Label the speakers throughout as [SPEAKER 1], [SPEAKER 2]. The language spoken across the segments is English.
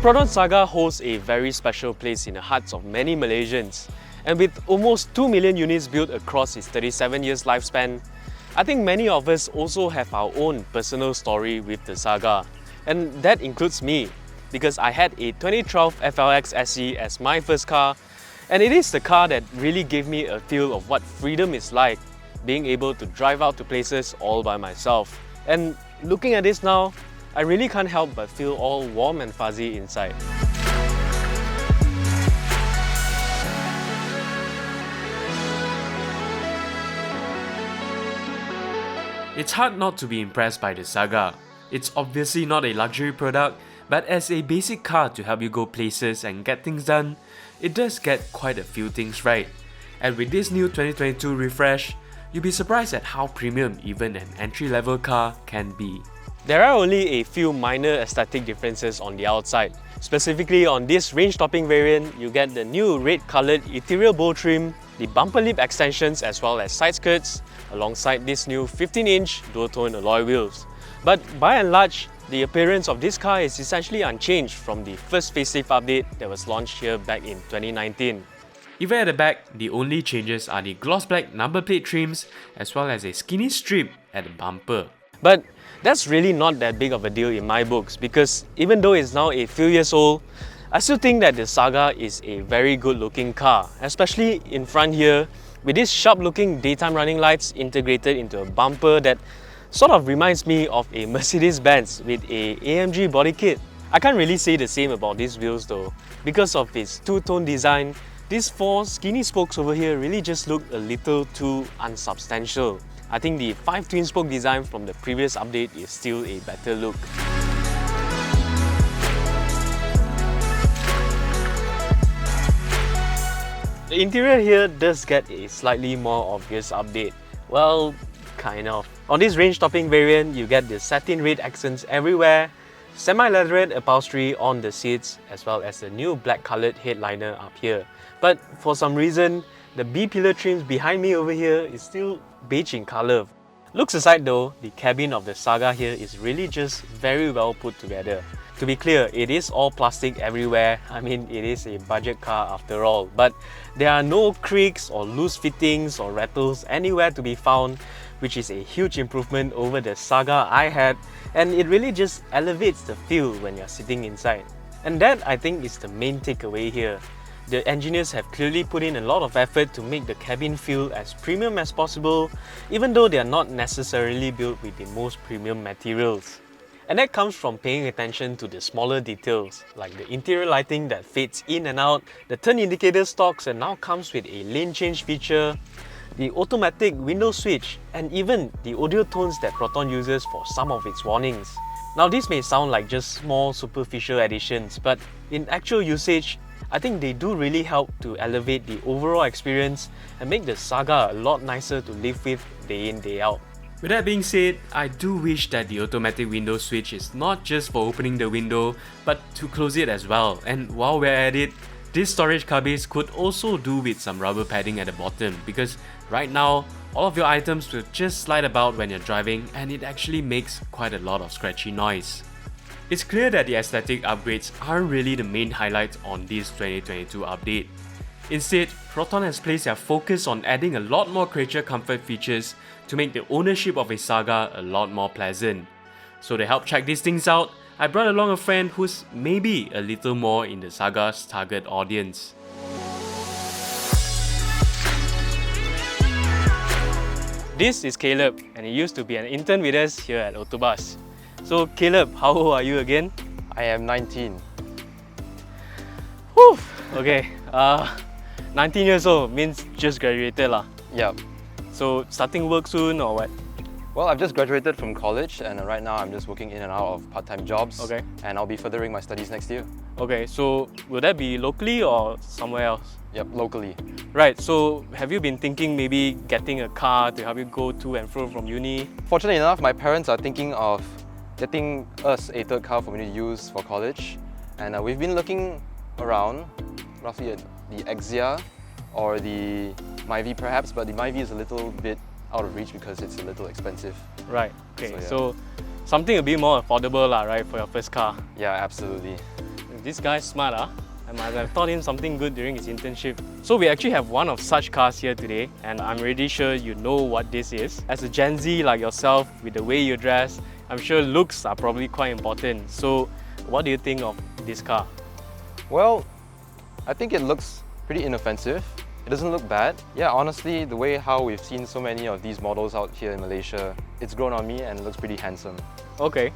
[SPEAKER 1] Proton Saga holds a very special place in the hearts of many Malaysians. And with almost 2 million units built across its 37 years lifespan, I think many of us also have our own personal story with the Saga. And that includes me, because I had a 2012 FLX SE as my first car, and it is the car that really gave me a feel of what freedom is like, being able to drive out to places all by myself. And looking at this now, I really can't help but feel all warm and fuzzy inside.
[SPEAKER 2] It's hard not to be impressed by the Saga. It's obviously not a luxury product, but as a basic car to help you go places and get things done, it does get quite a few things right. And with this new 2022 refresh, you'll be surprised at how premium even an entry-level car can be.
[SPEAKER 1] There are only a few minor aesthetic differences on the outside. Specifically on this range-topping variant, you get the new red-coloured ethereal bow trim, the bumper lip extensions as well as side skirts, alongside this new 15-inch dual-tone alloy wheels. But by and large, the appearance of this car is essentially unchanged from the first facelift update that was launched here back in 2019.
[SPEAKER 2] Even at the back, the only changes are the gloss black number plate trims as well as a skinny strip at the bumper.
[SPEAKER 1] But that's really not that big of a deal in my books, because even though it's now a few years old, I still think that the Saga is a very good looking car, especially in front here with these sharp looking daytime running lights integrated into a bumper that sort of reminds me of a Mercedes-Benz with a AMG body kit. I can't really say the same about these wheels though. Because of its two-tone design, these four skinny spokes over here really just look a little too unsubstantial. I think the 5 twin spoke design from the previous update is still a better look. The interior here does get a slightly more obvious update. Well, kind of. On this range-topping variant, you get the satin red accents everywhere, semi-leatherette upholstery on the seats, as well as the new black-coloured headliner up here. But for some reason, the B-pillar trims behind me over here is still beige in colour. Looks aside though, the cabin of the Saga here is really just very well put together. To be clear, it is all plastic everywhere. I mean, it is a budget car after all. But there are no creaks or loose fittings or rattles anywhere to be found, which is a huge improvement over the Saga I had, and it really just elevates the feel when you're sitting inside. And that, I think, is the main takeaway here. The engineers have clearly put in a lot of effort to make the cabin feel as premium as possible, even though they are not necessarily built with the most premium materials. And that comes from paying attention to the smaller details, like the interior lighting that fades in and out, the turn indicator stalks and now comes with a lane change feature, the automatic window switch, and even the audio tones that Proton uses for some of its warnings. Now this may sound like just small superficial additions, but in actual usage, I think they do really help to elevate the overall experience and make the Saga a lot nicer to live with day in, day out.
[SPEAKER 2] With that being said, I do wish that the automatic window switch is not just for opening the window, but to close it as well. And while we're at it, this storage cubbies could also do with some rubber padding at the bottom, because right now, all of your items will just slide about when you're driving and it actually makes quite a lot of scratchy noise. It's clear that the aesthetic upgrades aren't really the main highlight on this 2022 update. Instead, Proton has placed their focus on adding a lot more creature comfort features to make the ownership of a Saga a lot more pleasant. So to help check these things out, I brought along a friend who's maybe a little more in the Saga's target audience.
[SPEAKER 1] This is Caleb, and he used to be an intern with us here at AutoBuzz. So Caleb, how old are you again?
[SPEAKER 3] I am 19.
[SPEAKER 1] Whew! Okay, 19 years old means just graduated lah.
[SPEAKER 3] Yep.
[SPEAKER 1] So starting work soon or what?
[SPEAKER 3] Well, I've just graduated from college and right now I'm just working in and out of part-time jobs.
[SPEAKER 1] Okay.
[SPEAKER 3] And I'll be furthering my studies next year.
[SPEAKER 1] Okay, so will that be locally or somewhere else?
[SPEAKER 3] Yep, locally.
[SPEAKER 1] Right, so have you been thinking maybe getting a car to help you go to and fro from uni?
[SPEAKER 3] Fortunately enough, my parents are thinking of getting us a third car for me to use for college. And we've been looking around, roughly at the Exia or the Myvi perhaps, but the Myvi is a little bit out of reach because it's a little expensive.
[SPEAKER 1] Right, okay,
[SPEAKER 3] So, yeah.
[SPEAKER 1] so something a bit more affordable lah, right, for your first car.
[SPEAKER 3] Yeah, absolutely.
[SPEAKER 1] this guy's smart, huh? I must have taught him something good during his internship. So we actually have one of such cars here today, and I'm really sure you know what this is. As a Gen Z like yourself, with the way you dress, I'm sure looks are probably quite important. So what do you think of this car?
[SPEAKER 3] Well, I think it looks pretty inoffensive. It doesn't look bad. Yeah, honestly, the way how we've seen so many of these models out here in Malaysia, it's grown on me and it looks pretty handsome.
[SPEAKER 1] Okay.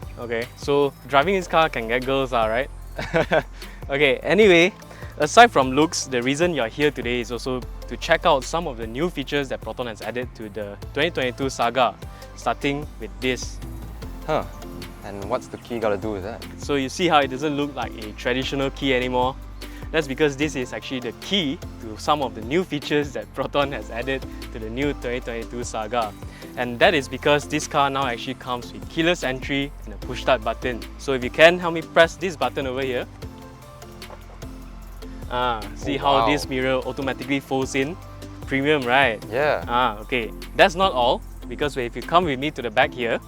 [SPEAKER 1] So driving this car can get girls, right? Okay, anyway, aside from looks, the reason you're here today is also to check out some of the new features that Proton has added to the 2022 Saga, starting with this.
[SPEAKER 3] Huh. And what's the key got to do with that?
[SPEAKER 1] So you see how it doesn't look like a traditional key anymore? That's because this is actually the key to some of the new features that Proton has added to the new 2022 Saga. And that is because this car now actually comes with keyless entry and a push start button. So if you can, help me press this button over here. See how this mirror automatically folds in? Premium, right?
[SPEAKER 3] Yeah.
[SPEAKER 1] Okay. That's not all, because if you come with me to the back here,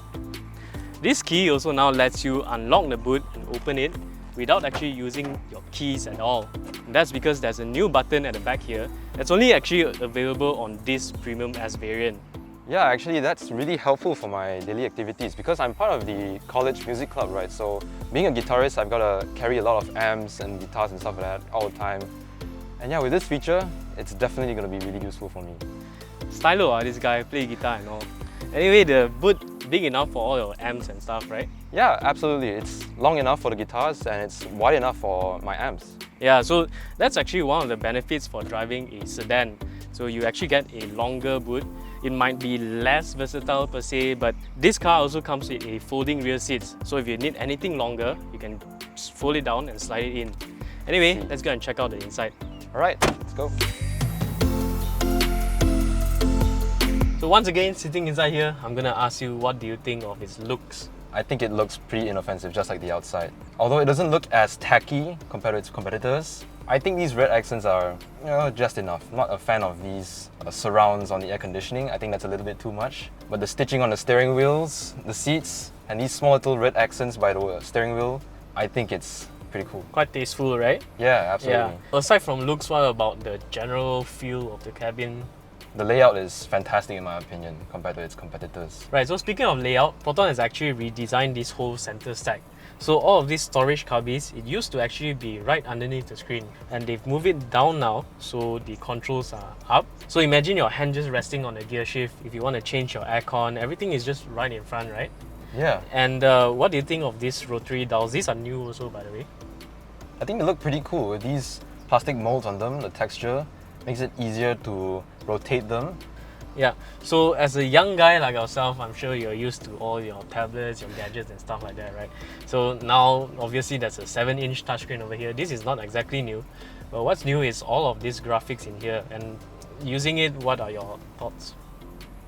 [SPEAKER 1] this key also now lets you unlock the boot and open it without actually using your keys at all. And that's because there's a new button at the back here that's only actually available on this Premium S variant.
[SPEAKER 3] Yeah, actually that's really helpful for my daily activities because I'm part of the college music club, right? So being a guitarist, I've got to carry a lot of amps and guitars and stuff like that all the time. And yeah, with this feature, it's definitely going to be really useful for me.
[SPEAKER 1] Stylo, this guy, play guitar and all. Anyway, the boot big enough for all your amps and stuff, right?
[SPEAKER 3] Yeah, absolutely. It's long enough for the guitars and it's wide enough for my amps.
[SPEAKER 1] Yeah, so that's actually one of the benefits for driving a sedan. So you actually get a longer boot. It might be less versatile per se, but this car also comes with a folding rear seats. So if you need anything longer, you can just fold it down and slide it in. Anyway, let's go and check out the inside.
[SPEAKER 3] Alright, let's go.
[SPEAKER 1] So once again, sitting inside here, I'm gonna ask you, what do you think of its looks?
[SPEAKER 3] I think it looks pretty inoffensive, just like the outside. Although it doesn't look as tacky compared to its competitors, I think these red accents are, just enough. I'm not a fan of these surrounds on the air conditioning. I think that's a little bit too much. But the stitching on the steering wheels, the seats, and these small little red accents by the steering wheel, I think it's pretty cool.
[SPEAKER 1] Quite tasteful, right?
[SPEAKER 3] Yeah, absolutely.
[SPEAKER 1] Yeah. Aside from looks, what about the general feel of the cabin?
[SPEAKER 3] The layout is fantastic in my opinion compared to its competitors.
[SPEAKER 1] Right, so speaking of layout, Proton has actually redesigned this whole center stack. So all of these storage cubbies, it used to actually be right underneath the screen, and they've moved it down now, so the controls are up. So imagine your hand just resting on the gear shift. If you want to change your aircon, everything is just right in front, right?
[SPEAKER 3] Yeah.
[SPEAKER 1] And what do you think of these rotary dials? These are new also, by the way.
[SPEAKER 3] I think they look pretty cool with these plastic molds on them. The texture makes it easier to rotate them.
[SPEAKER 1] Yeah, so as a young guy like yourself, I'm sure you're used to all your tablets, your gadgets and stuff like that, right? So now, obviously there's a 7-inch touchscreen over here. This is not exactly new, but what's new is all of these graphics in here, and using it, what are your thoughts?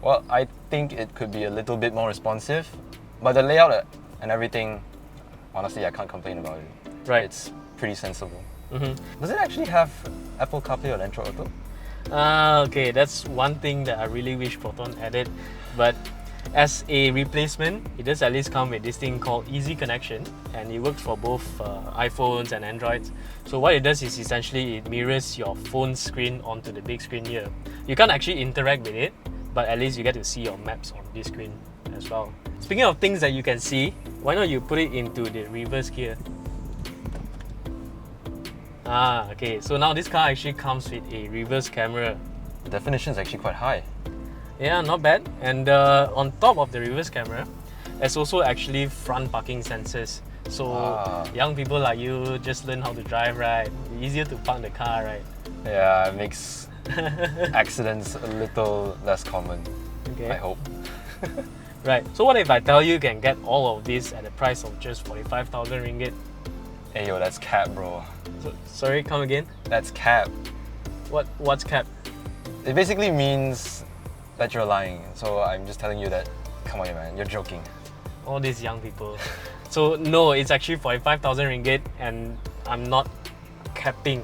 [SPEAKER 3] Well, I think it could be a little bit more responsive, but the layout and everything, honestly, I can't complain about it.
[SPEAKER 1] Right.
[SPEAKER 3] It's pretty sensible. Does it actually have Apple CarPlay or Android Auto?
[SPEAKER 1] Okay, that's one thing that I really wish Proton added, but as a replacement, it does at least come with this thing called Easy Connection, and it works for both iPhones and Androids. So what it does is essentially it mirrors your phone screen onto the big screen here. You can't actually interact with it, but at least you get to see your maps on this screen as well. Speaking of things that you can see, why not you put it into the reverse gear? Okay, so now this car actually comes with a reverse camera.
[SPEAKER 3] The definition is actually quite high.
[SPEAKER 1] Yeah, not bad. And on top of the reverse camera, there's also actually front parking sensors. So young people like you just learn how to drive, right? Easier to park the car, right?
[SPEAKER 3] Yeah, it makes accidents a little less common,
[SPEAKER 1] Okay.
[SPEAKER 3] I hope.
[SPEAKER 1] Right, so what if I tell you can get all of this at the price of just 45,000 ringgit?
[SPEAKER 3] Hey yo, that's cap, bro.
[SPEAKER 1] So, sorry, come again?
[SPEAKER 3] That's cap.
[SPEAKER 1] What's cap?
[SPEAKER 3] It basically means that you're lying. So I'm just telling you that, come on man, you're joking.
[SPEAKER 1] All these young people. So no, it's actually 45,000 ringgit and I'm not capping.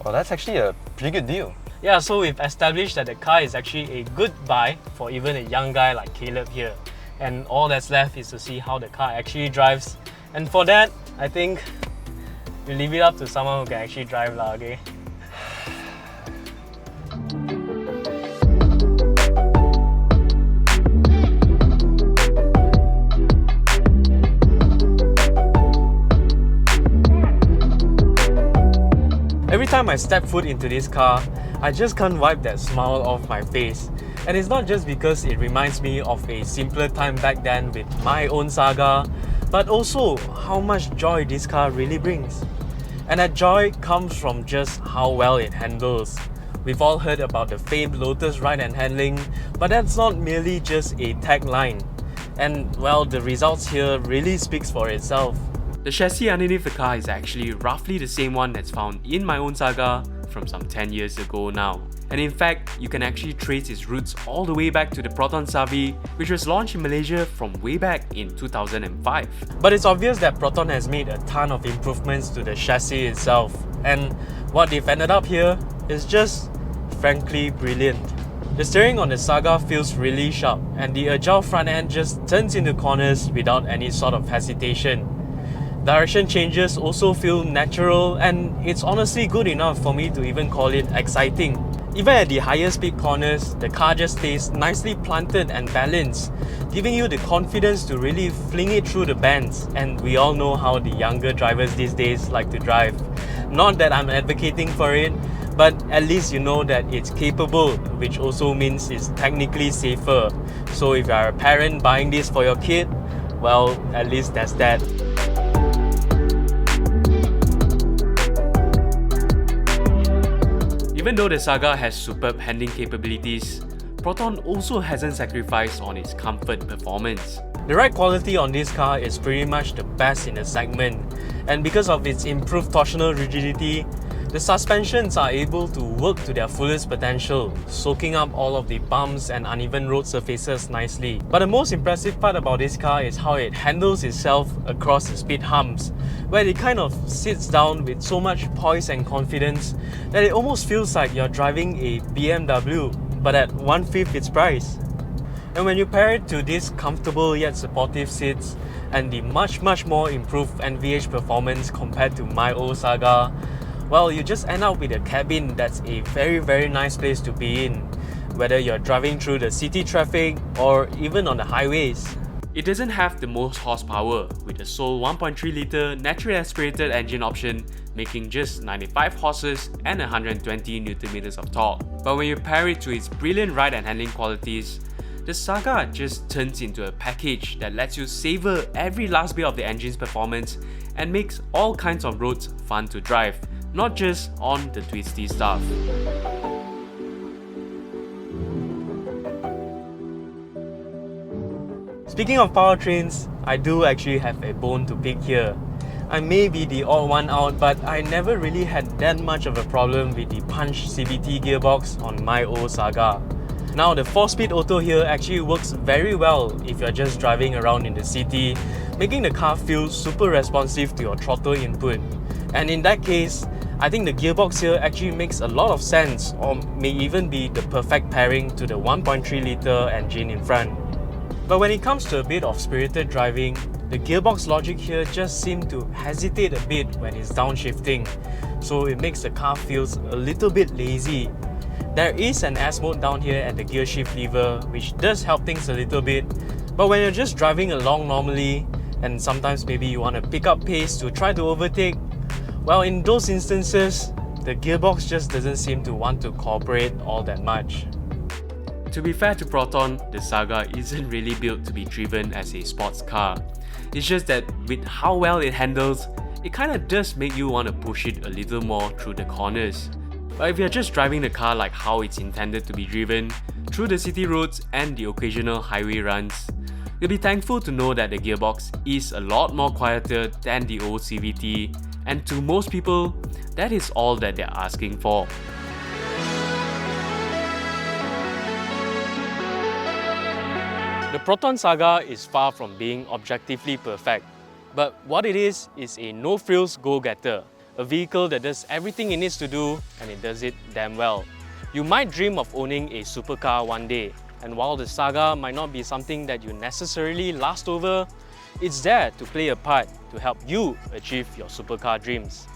[SPEAKER 3] Well, that's actually a pretty good deal.
[SPEAKER 1] Yeah, so we've established that the car is actually a good buy for even a young guy like Caleb here. And all that's left is to see how the car actually drives. And for that, I think We leave it up to someone who can actually drive lah, okay? Every time I step foot into this car, I just can't wipe that smile off my face. And it's not just because it reminds me of a simpler time back then with my own Saga, but also how much joy this car really brings. And that joy comes from just how well it handles. We've all heard about the famed Lotus ride and handling, but that's not merely just a tagline. And well, the results here really speaks for itself.
[SPEAKER 2] The chassis underneath the car is actually roughly the same one that's found in my own Saga from some 10 years ago now. And in fact, you can actually trace its roots all the way back to the Proton Saga, which was launched in Malaysia from way back in 2005.
[SPEAKER 1] But it's obvious that Proton has made a ton of improvements to the chassis itself, and what they've ended up here is just frankly brilliant. The steering on the Saga feels really sharp, and the agile front end just turns into corners without any sort of hesitation. Direction changes also feel natural, and it's honestly good enough for me to even call it exciting. Even at the higher speed corners, the car just stays nicely planted and balanced, giving you the confidence to really fling it through the bends. And we all know how the younger drivers these days like to drive. Not that I'm advocating for it, but at least you know that it's capable, which also means it's technically safer. So if you are a parent buying this for your kid, well, at least that's that.
[SPEAKER 2] Even though the Saga has superb handling capabilities, Proton also hasn't sacrificed on its comfort performance.
[SPEAKER 1] The ride quality on this car is pretty much the best in the segment, and because of its improved torsional rigidity, the suspensions are able to work to their fullest potential, soaking up all of the bumps and uneven road surfaces nicely. But the most impressive part about this car is how it handles itself across the speed humps, where it kind of sits down with so much poise and confidence that it almost feels like you're driving a BMW, but at 1/5 its price. And when you pair it to these comfortable yet supportive seats and the much more improved NVH performance compared to my old Saga, well, you just end up with a cabin that's a very nice place to be in, whether you're driving through the city traffic or even on the highways.
[SPEAKER 2] It doesn't have the most horsepower, with a sole 1.3-litre naturally aspirated engine option making just 95 horses and 120 Nm of torque. But when you pair it to its brilliant ride and handling qualities, the Saga just turns into a package that lets you savor every last bit of the engine's performance and makes all kinds of roads fun to drive, not just on the twisty stuff.
[SPEAKER 1] Speaking of powertrains, I do actually have a bone to pick here. I may be the odd one out, but I never really had that much of a problem with the Punch CVT gearbox on my old Saga. Now, the 4-speed auto here actually works very well if you're just driving around in the city, making the car feel super responsive to your throttle input. And in that case, I think the gearbox here actually makes a lot of sense, or may even be the perfect pairing to the 1.3-litre engine in front. But when it comes to a bit of spirited driving, the gearbox logic here just seems to hesitate a bit when it's downshifting, so it makes the car feels a little bit lazy. There is an S mode down here at the gear shift lever, which does help things a little bit, but when you're just driving along normally, and sometimes maybe you want to pick up pace to try to overtake, well, in those instances, the gearbox just doesn't seem to want to cooperate all that much.
[SPEAKER 2] To be fair to Proton, the Saga isn't really built to be driven as a sports car. It's just that with how well it handles, it kinda does make you want to push it a little more through the corners. But if you're just driving the car like how it's intended to be driven, through the city roads and the occasional highway runs, you'll be thankful to know that the gearbox is a lot more quieter than the old CVT, and to most people, that is all that they're asking for.
[SPEAKER 1] The Proton Saga is far from being objectively perfect, but what it is a no-frills go-getter, a vehicle that does everything it needs to do, and it does it damn well. You might dream of owning a supercar one day, and while the Saga might not be something that you necessarily last over, it's there to play a part to help you achieve your supercar dreams.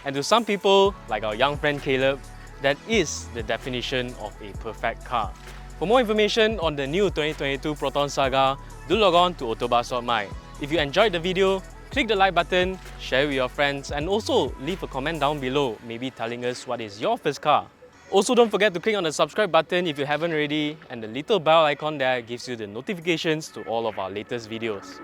[SPEAKER 1] And to some people, like our young friend Caleb, that is the definition of a perfect car. For more information on the new 2022 Proton Saga, do log on to AutoBuzz.my. If you enjoyed the video, click the like button, share with your friends, and also leave a comment down below, maybe telling us what is your first car. Also, don't forget to click on the subscribe button if you haven't already, and the little bell icon there gives you the notifications to all of our latest videos.